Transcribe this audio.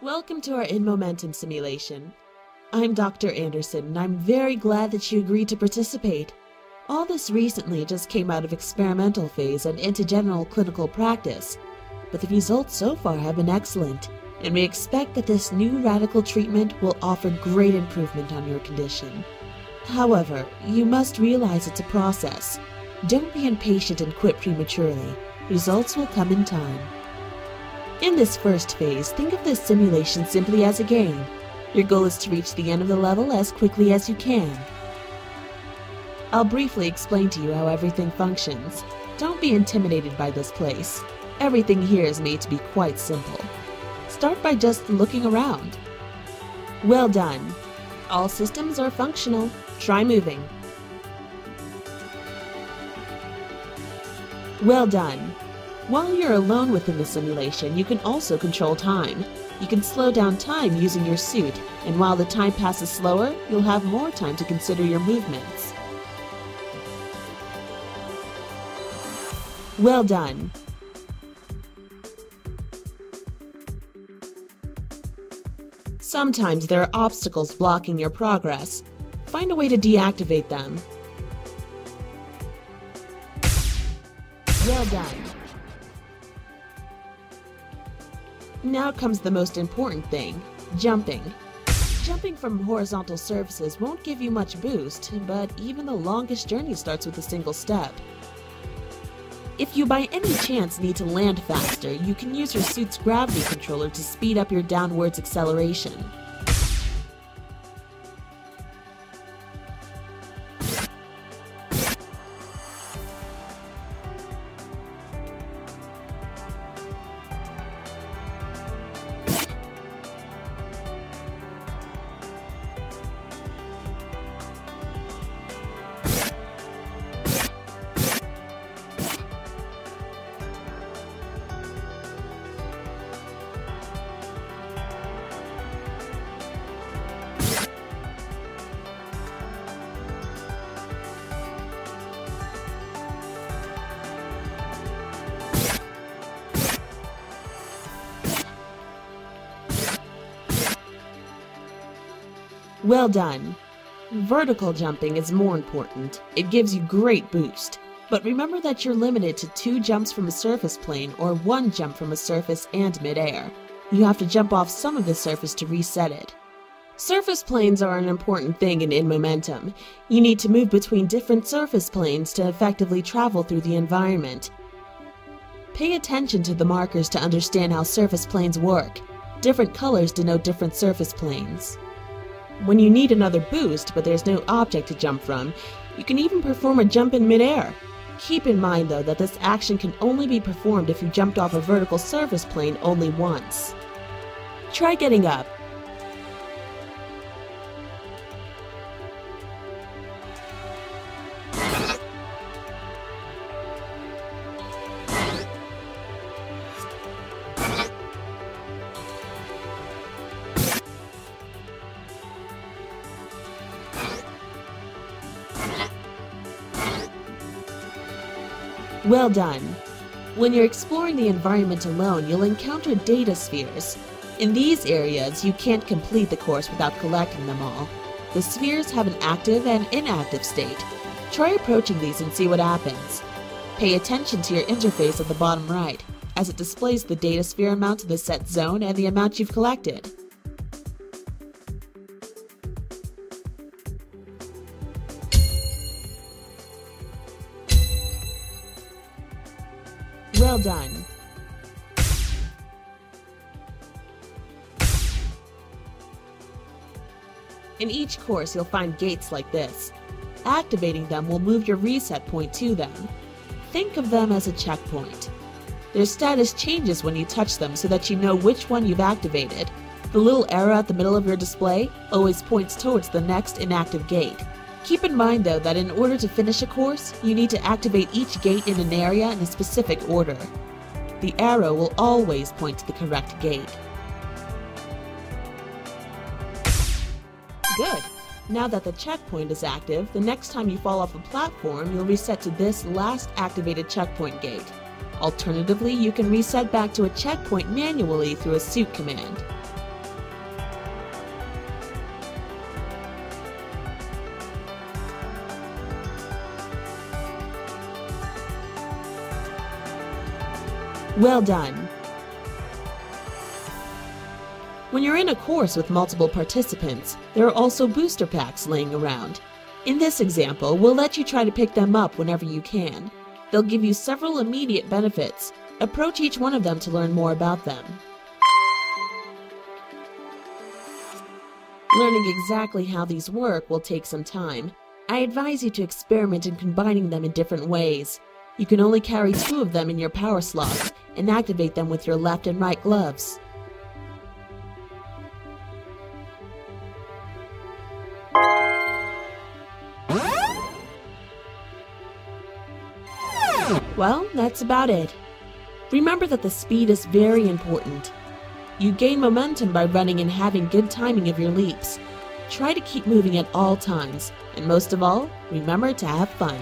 Welcome to our inMomentum simulation. I'm Dr. Anderson, and I'm very glad that you agreed to participate. All this recently just came out of experimental phase and into general clinical practice, but the results so far have been excellent, and we expect that this new radical treatment will offer great improvement on your condition. However, you must realize it's a process. Don't be impatient and quit prematurely. Results will come in time. In this first phase, think of this simulation simply as a game. Your goal is to reach the end of the level as quickly as you can. I'll briefly explain to you how everything functions. Don't be intimidated by this place. Everything here is made to be quite simple. Start by just looking around. Well done. All systems are functional. Try moving. Well done. While you're alone within the simulation, you can also control time. You can slow down time using your suit, and while the time passes slower, you'll have more time to consider your movements. Well done. Sometimes there are obstacles blocking your progress. Find a way to deactivate them. Well done. Now comes the most important thing, jumping. Jumping from horizontal surfaces won't give you much boost, but even the longest journey starts with a single step. If you by any chance need to land faster, you can use your suit's gravity controller to speed up your downwards acceleration. Well done. Vertical jumping is more important. It gives you great boost. But remember that you're limited to 2 jumps from a surface plane or 1 jump from a surface and midair. You have to jump off some of the surface to reset it. Surface planes are an important thing in inMomentum. You need to move between different surface planes to effectively travel through the environment. Pay attention to the markers to understand how surface planes work. Different colors denote different surface planes. When you need another boost, but there's no object to jump from, you can even perform a jump in midair. Keep in mind, though, that this action can only be performed if you jumped off a vertical surface plane only once. Try getting up. Well done. When you're exploring the environment alone, you'll encounter data spheres. In these areas, you can't complete the course without collecting them all. The spheres have an active and inactive state. Try approaching these and see what happens. Pay attention to your interface at the bottom right, as it displays the data sphere amount to the set zone and the amount you've collected. Well done. In each course, you'll find gates like this. Activating them will move your reset point to them. Think of them as a checkpoint. Their status changes when you touch them so that you know which one you've activated. The little arrow at the middle of your display always points towards the next inactive gate. Keep in mind, though, that in order to finish a course, you need to activate each gate in an area in a specific order. The arrow will always point to the correct gate. Good! Now that the checkpoint is active, the next time you fall off a platform, you'll reset to this last activated checkpoint gate. Alternatively, you can reset back to a checkpoint manually through a suit command. Well done! When you're in a course with multiple participants, there are also booster packs laying around. In this example, we'll let you try to pick them up whenever you can. They'll give you several immediate benefits. Approach each one of them to learn more about them. Learning exactly how these work will take some time. I advise you to experiment in combining them in different ways. You can only carry 2 of them in your power slots and activate them with your left and right gloves. Well, that's about it. Remember that the speed is very important. You gain momentum by running and having good timing of your leaps. Try to keep moving at all times, and most of all, remember to have fun.